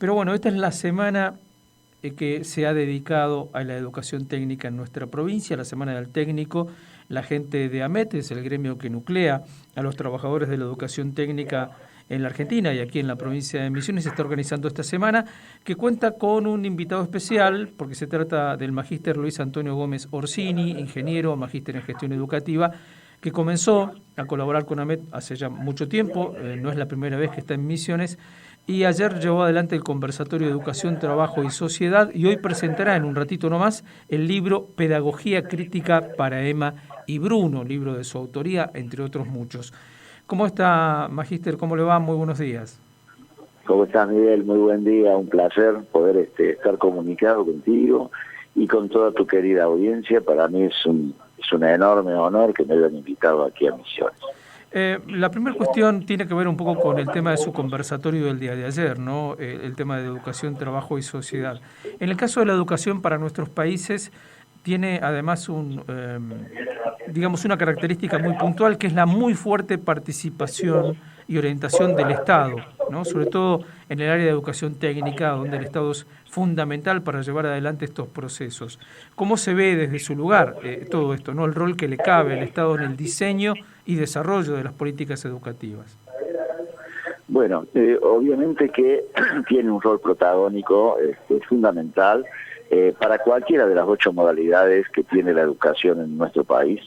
Pero bueno, esta es la semana que se ha dedicado a la educación técnica en nuestra provincia, la Semana del Técnico. La gente de AMET es el gremio que nuclea a los trabajadores de la educación técnica en la Argentina y aquí en la provincia de Misiones. Se está organizando esta semana, que cuenta con un invitado especial, porque se trata del magíster Luis Antonio Gómez Orsini, ingeniero, magíster en gestión educativa, que comenzó a colaborar con AMET hace ya mucho tiempo, no es la primera vez que está en Misiones, y ayer llevó adelante el conversatorio de Educación, Trabajo y Sociedad, y hoy presentará en un ratito nomás el libro Pedagogía Crítica para Emma y Bruno, libro de su autoría, entre otros muchos. ¿Cómo está, magíster? ¿Cómo le va? Muy buenos días. ¿Cómo estás, Miguel? Muy buen día, un placer poder estar comunicado contigo y con toda tu querida audiencia. Para mí es un enorme honor que me hayan invitado aquí a Misiones. La primera cuestión tiene que ver un poco con el tema de su conversatorio del día de ayer, ¿no? El tema de educación, trabajo y sociedad. En el caso de la educación para nuestros países, tiene además digamos, una característica muy puntual, que es la muy fuerte participación y orientación del Estado, ¿no? Sobre todo en el área de educación técnica, donde el Estado es fundamental para llevar adelante estos procesos. ¿Cómo se ve desde su lugar todo esto, ¿no? El rol que le cabe al Estado en el diseño y desarrollo de las políticas educativas? Bueno, obviamente que tiene un rol protagónico fundamental para cualquiera de las 8 modalidades que tiene la educación en nuestro país,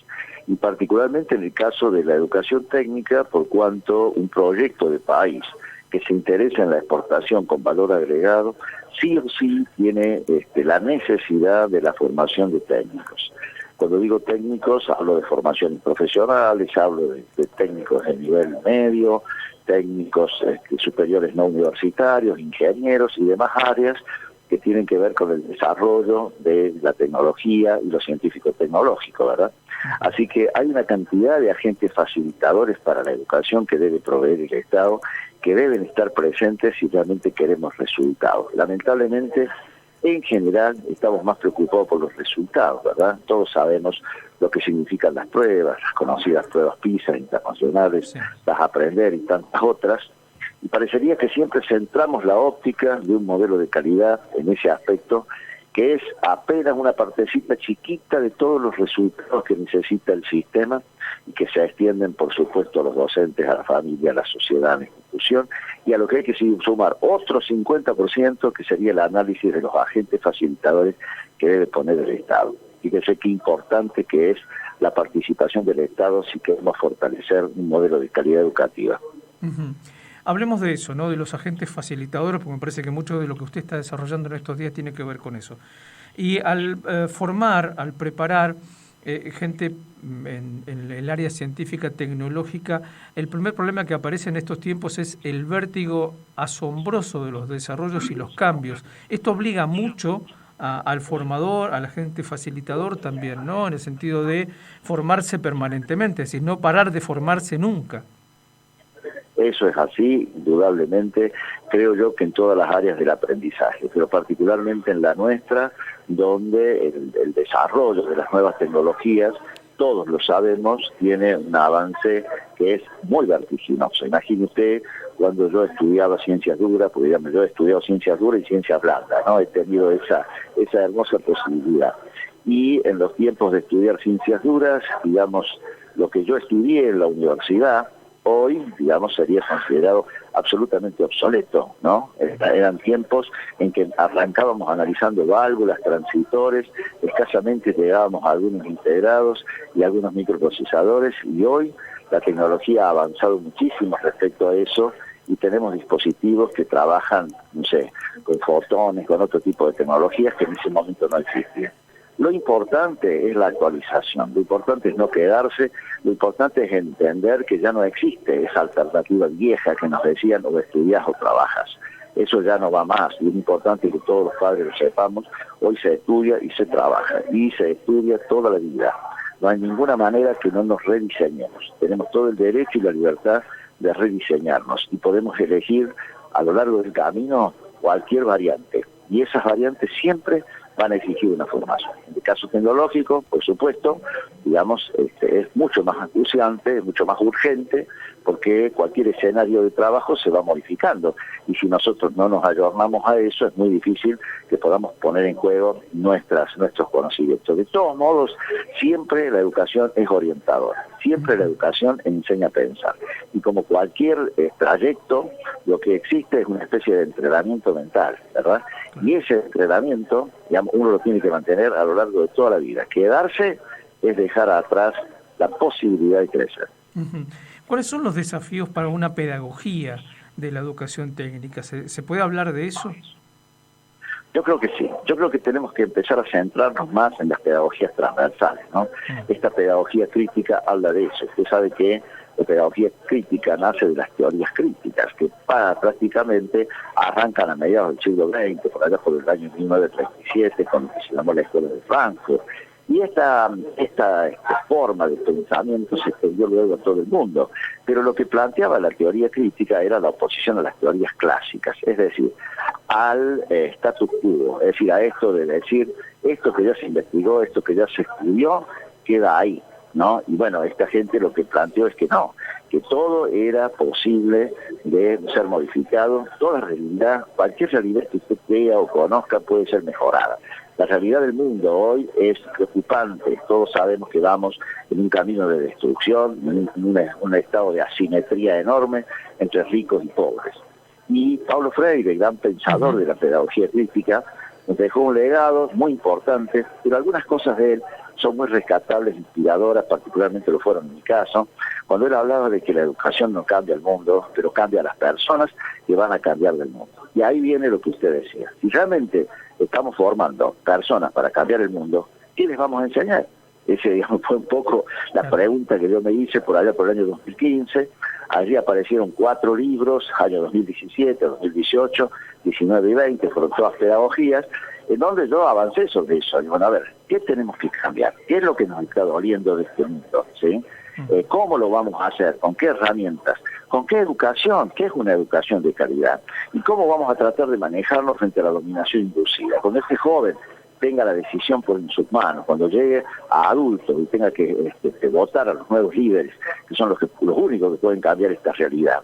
y particularmente en el caso de la educación técnica, por cuanto un proyecto de país que se interesa en la exportación con valor agregado, sí o sí tiene la necesidad de la formación de técnicos. Cuando digo técnicos, hablo de formaciones profesionales, hablo de técnicos de nivel medio, técnicos superiores no universitarios, ingenieros y demás áreas que tienen que ver con el desarrollo de la tecnología y lo científico-tecnológico, ¿verdad? Así que hay una cantidad de agentes facilitadores para la educación que debe proveer el Estado, que deben estar presentes si realmente queremos resultados. Lamentablemente, en general, estamos más preocupados por los resultados, ¿verdad? Todos sabemos lo que significan las pruebas, las conocidas pruebas PISA internacionales, sí, las Aprender y tantas otras, y parecería que siempre centramos la óptica de un modelo de calidad en ese aspecto, que es apenas una partecita chiquita de todos los resultados que necesita el sistema y que se extienden, por supuesto, a los docentes, a la familia, a la sociedad, a la institución, y a lo que hay que sumar otro 50%, que sería el análisis de los agentes facilitadores que debe poner el Estado. Fíjese qué importante que es la participación del Estado si queremos fortalecer un modelo de calidad educativa. Uh-huh. Hablemos de eso, ¿no? De los agentes facilitadores, porque me parece que mucho de lo que usted está desarrollando en estos días tiene que ver con eso. Y al formar, al preparar gente en el área científica, tecnológica, el primer problema que aparece en estos tiempos es el vértigo asombroso de los desarrollos y los cambios. Esto obliga mucho al formador, al agente facilitador también, ¿no? En el sentido de formarse permanentemente, es decir, no parar de formarse nunca. Eso es así, indudablemente, creo yo que en todas las áreas del aprendizaje, pero particularmente en la nuestra, donde el desarrollo de las nuevas tecnologías, todos lo sabemos, tiene un avance que es muy vertiginoso. Imagine usted cuando yo estudiaba ciencias duras, porque digamos, yo he estudiado ciencias duras y ciencias blandas, ¿no? He tenido esa hermosa posibilidad. Y en los tiempos de estudiar ciencias duras, digamos, lo que yo estudié en la universidad, hoy, digamos, sería considerado absolutamente obsoleto, ¿no? Eran tiempos en que arrancábamos analizando válvulas, transitores, escasamente llegábamos a algunos integrados y algunos microprocesadores, y hoy la tecnología ha avanzado muchísimo respecto a eso, y tenemos dispositivos que trabajan, no sé, con fotones, con otro tipo de tecnologías que en ese momento no existían. Lo importante es la actualización, lo importante es no quedarse, lo importante es entender que ya no existe esa alternativa vieja que nos decían o estudias o trabajas. Eso ya no va más, y es importante que todos los padres lo sepamos. Hoy se estudia y se trabaja, y se estudia toda la vida. No hay ninguna manera que no nos rediseñemos. Tenemos todo el derecho y la libertad de rediseñarnos, y podemos elegir a lo largo del camino cualquier variante, y esas variantes siempre van a exigir una formación. En el caso tecnológico, por supuesto, digamos, es mucho más acuciante, mucho más urgente, porque cualquier escenario de trabajo se va modificando. Y si nosotros no nos ayornamos a eso, es muy difícil que podamos poner en juego nuestros conocimientos. De todos modos, siempre la educación es orientadora, siempre la educación enseña a pensar. Y como cualquier trayecto, lo que existe es una especie de entrenamiento mental, ¿verdad? Y ese entrenamiento, digamos, uno lo tiene que mantener a lo largo de toda la vida. Quedarse es dejar atrás la posibilidad de crecer. ¿Cuáles son los desafíos para una pedagogía de la educación técnica? ¿Se puede hablar de eso? Yo creo que sí. Yo creo que tenemos que empezar a centrarnos más en las pedagogías transversales, ¿no? Esta pedagogía crítica habla de eso. Usted sabe que la pedagogía crítica nace de las teorías críticas, que prácticamente arrancan a mediados del siglo XX, por allá por el año 1937, con lo que se llamó la Escuela de Frankfurt. Y esta forma de pensamiento se extendió luego a todo el mundo. Pero lo que planteaba la teoría crítica era la oposición a las teorías clásicas, es decir, al status quo, es decir, a esto de decir, esto que ya se investigó, esto que ya se estudió, queda ahí, ¿no? Y bueno, esta gente lo que planteó es que no, que todo era posible de ser modificado, toda realidad, cualquier realidad que usted vea o conozca puede ser mejorada. La realidad del mundo hoy es preocupante, todos sabemos que vamos en un camino de destrucción, en un estado de asimetría enorme entre ricos y pobres. Y Paulo Freire, el gran pensador de la pedagogía crítica, nos dejó un legado muy importante, pero algunas cosas de él son muy rescatables, inspiradoras, particularmente lo fueron en mi caso, cuando él hablaba de que la educación no cambia el mundo, pero cambia a las personas que van a cambiar del mundo. Y ahí viene lo que usted decía. Si realmente estamos formando personas para cambiar el mundo, ¿qué les vamos a enseñar? Ese, digamos, fue un poco la pregunta que yo me hice por allá por el año 2015. Allí aparecieron 4 libros, año 2017, 2018, 19 y 20, fueron todas pedagogías, en donde yo avancé sobre eso. Y bueno, a ver, ¿qué tenemos que cambiar? ¿Qué es lo que nos está doliendo de este mundo? ¿Sí? ¿Cómo lo vamos a hacer? ¿Con qué herramientas? ¿Con qué educación? ¿Qué es una educación de calidad? ¿Y cómo vamos a tratar de manejarlo frente a la dominación inducida? Cuando este joven tenga la decisión por en sus manos, cuando llegue a adulto y tenga que votar a los nuevos líderes, que son los únicos que pueden cambiar esta realidad,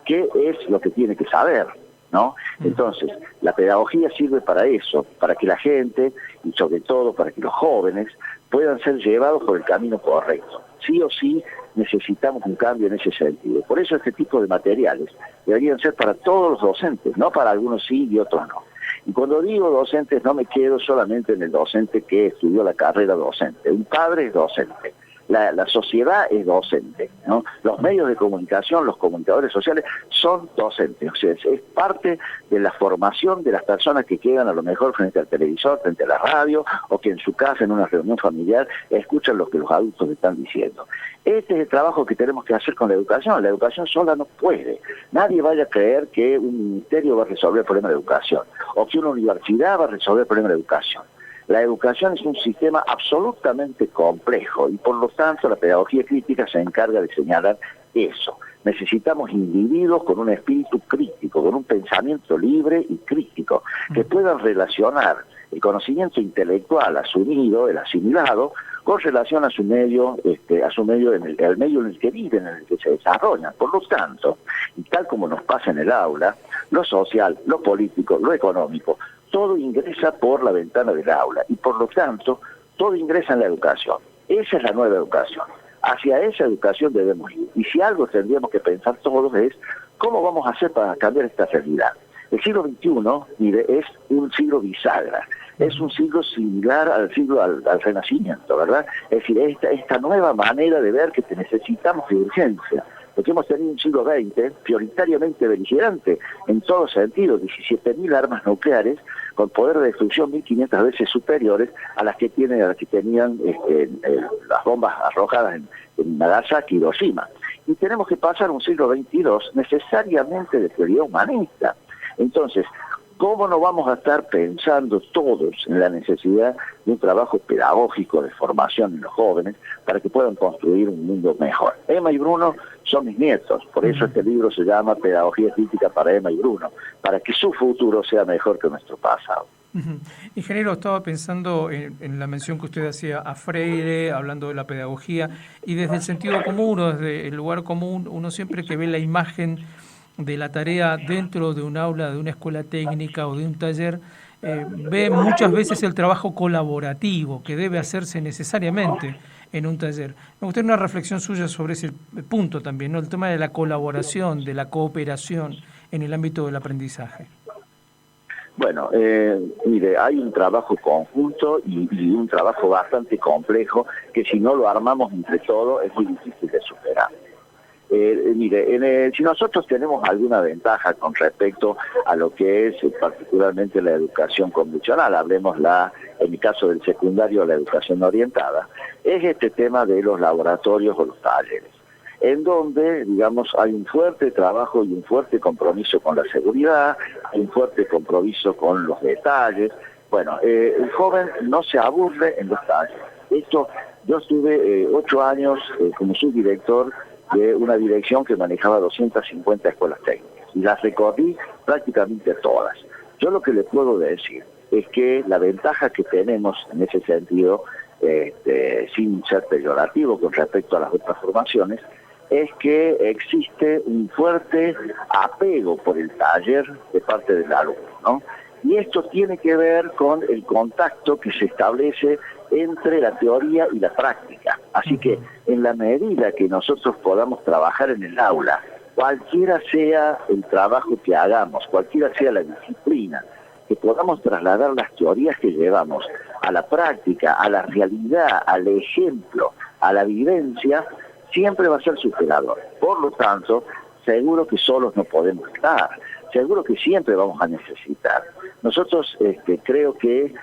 ¿qué es lo que tiene que saber? ¿No? Entonces, la pedagogía sirve para eso, para que la gente, y sobre todo para que los jóvenes, puedan ser llevados por el camino correcto. Sí o sí necesitamos un cambio en ese sentido. Por eso este tipo de materiales deberían ser para todos los docentes, no para algunos sí y otros no. Y cuando digo docentes no me quedo solamente en el docente que estudió la carrera docente. Un padre es docente. La sociedad es docente, ¿no? Los medios de comunicación, los comunicadores sociales son docentes, o sea, es parte de la formación de las personas que quedan a lo mejor frente al televisor, frente a la radio, o que en su casa, en una reunión familiar, escuchan lo que los adultos están diciendo. Este es el trabajo que tenemos que hacer con la educación sola no puede. Nadie vaya a creer que un ministerio va a resolver el problema de educación, o que una universidad va a resolver el problema de educación. La educación es un sistema absolutamente complejo y por lo tanto la pedagogía crítica se encarga de señalar eso. Necesitamos individuos con un espíritu crítico, con un pensamiento libre y crítico, que puedan relacionar el conocimiento intelectual asumido, el asimilado, con relación a su medio, el medio en el que viven, en el que se desarrollan. Por lo tanto, y tal como nos pasa en el aula, lo social, lo político, lo económico, todo ingresa por la ventana del aula y por lo tanto todo ingresa en la educación. Esa es la nueva educación. Hacia esa educación debemos ir. Y si algo tendríamos que pensar todos es cómo vamos a hacer para cambiar esta realidad. El siglo XXI, mire, es un siglo bisagra. Es un siglo similar al Renacimiento, ¿verdad? Es decir, esta nueva manera de ver que necesitamos de urgencia. Porque hemos tenido un siglo XX prioritariamente beligerante en todo sentido, 17.000 armas nucleares con poder de destrucción 1.500 veces superiores a las que tenían las bombas arrojadas en Nagasaki y Hiroshima. Y tenemos que pasar un siglo XXII necesariamente de prioridad humanista. Entonces, ¿cómo no vamos a estar pensando todos en la necesidad de un trabajo pedagógico de formación en los jóvenes para que puedan construir un mundo mejor? Emma y Bruno son mis nietos, por eso este libro se llama Pedagogía Crítica para Emma y Bruno, para que su futuro sea mejor que nuestro pasado. Ujú. Ingeniero, estaba pensando en la mención que usted hacía a Freire, hablando de la pedagogía, y desde el sentido común o desde el lugar común, uno siempre que ve la imagen de la tarea dentro de un aula, de una escuela técnica o de un taller, ve muchas veces el trabajo colaborativo que debe hacerse necesariamente en un taller. Me gustaría una reflexión suya sobre ese punto también, ¿no? El tema de la colaboración, de la cooperación en el ámbito del aprendizaje. Bueno, mire, hay un trabajo conjunto y un trabajo bastante complejo que si no lo armamos entre todos es muy difícil de superar. Mire, si nosotros tenemos alguna ventaja con respecto a lo que es particularmente la educación convencional, hablemos en el caso del secundario, la educación orientada, es este tema de los laboratorios o los talleres, en donde, digamos, hay un fuerte trabajo y un fuerte compromiso con la seguridad, hay un fuerte compromiso con los detalles. Bueno, el joven no se aburre en los talleres. Yo estuve 8 años como subdirector de una dirección que manejaba 250 escuelas técnicas y las recorrí prácticamente todas. Yo lo que le puedo decir es que la ventaja que tenemos en ese sentido, sin ser peyorativo con respecto a las otras formaciones, es que existe un fuerte apego por el taller de parte del alumno, ¿no? Y esto tiene que ver con el contacto que se establece entre la teoría y la práctica. Así que en la medida que nosotros podamos trabajar en el aula, cualquiera sea el trabajo que hagamos, cualquiera sea la disciplina, que podamos trasladar las teorías que llevamos a la práctica, a la realidad, al ejemplo, a la vivencia, siempre va a ser superador. Por lo tanto, seguro que solos no podemos estar, seguro que siempre vamos a necesitar. Nosotros creo que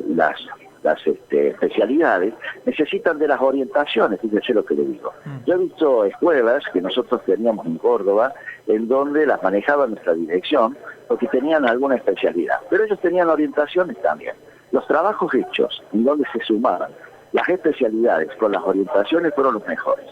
las especialidades necesitan de las orientaciones, fíjese lo que le digo. Yo he visto escuelas que nosotros teníamos en Córdoba, en donde las manejaba nuestra dirección, porque tenían alguna especialidad, pero ellos tenían orientaciones también. Los trabajos hechos, en donde se sumaban las especialidades con las orientaciones, fueron los mejores.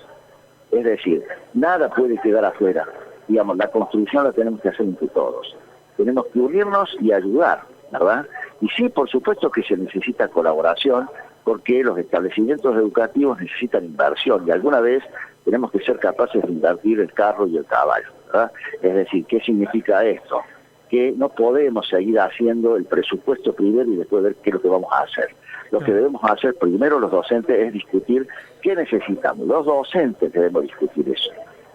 Es decir, nada puede quedar afuera. Digamos, la construcción la tenemos que hacer entre todos. Tenemos que unirnos y ayudar, ¿verdad? Y sí, por supuesto que se necesita colaboración, porque los establecimientos educativos necesitan inversión, y alguna vez tenemos que ser capaces de invertir el carro y el caballo, ¿verdad? Es decir, ¿qué significa esto? Que no podemos seguir haciendo el presupuesto primero y después ver qué es lo que vamos a hacer. Lo que debemos hacer primero los docentes es discutir qué necesitamos. Los docentes debemos discutir eso.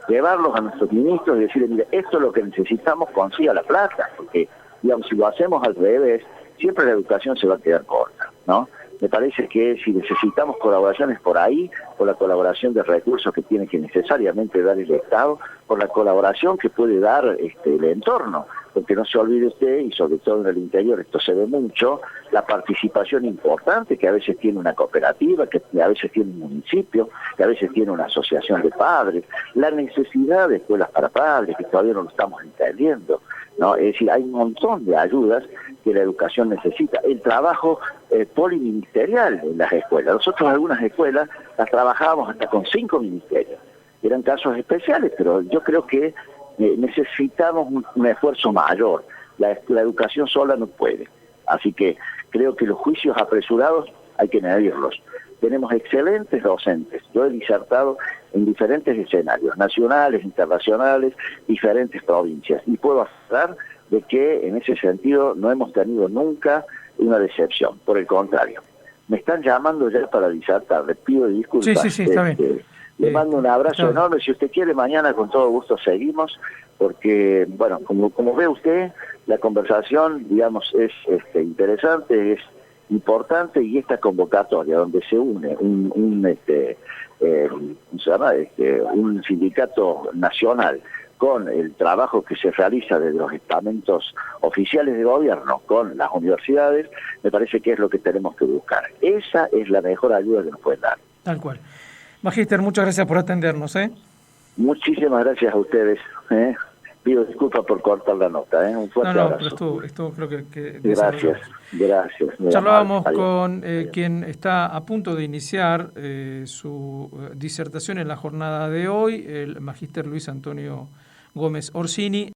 Llevarlos a nuestros ministros y decirles, mire, esto es lo que necesitamos, consiga la plata, porque, digamos, si lo hacemos al revés, siempre la educación se va a quedar corta, ¿no? Me parece que si necesitamos colaboraciones por ahí, por la colaboración de recursos que tiene que necesariamente dar el Estado, por la colaboración que puede dar el entorno, porque no se olvide usted, y sobre todo en el interior esto se ve mucho, la participación importante que a veces tiene una cooperativa, que a veces tiene un municipio, que a veces tiene una asociación de padres, la necesidad de escuelas para padres, que todavía no lo estamos entendiendo, ¿no? Es decir, hay un montón de ayudas que la educación necesita. El trabajo poliministerial en las escuelas. Nosotros algunas escuelas las trabajábamos hasta con 5 ministerios. Eran casos especiales, pero yo creo que necesitamos un esfuerzo mayor. La educación sola no puede. Así que creo que los juicios apresurados hay que medirlos. Tenemos excelentes docentes. Yo he disertado en diferentes escenarios, nacionales, internacionales, diferentes provincias. Y puedo asegurar de que en ese sentido no hemos tenido nunca una decepción. Por el contrario, me están llamando ya para disertar. Les pido disculpas. Sí, está bien. Le mando un abrazo enorme. Si usted quiere, mañana con todo gusto seguimos, porque, bueno, como ve usted, la conversación, digamos, es interesante, es importante, y esta convocatoria donde se une un sindicato nacional con el trabajo que se realiza desde los estamentos oficiales de gobierno con las universidades, me parece que es lo que tenemos que buscar. Esa es la mejor ayuda que nos pueden dar. Tal cual. Magíster, muchas gracias por atendernos. Muchísimas gracias a ustedes. Pido disculpas por cortar la nota. Un fuerte abrazo. Pero estuvo creo que gracias. Charlábamos con quien está a punto de iniciar su disertación en la jornada de hoy, el magíster Luis Antonio Gómez Orsini.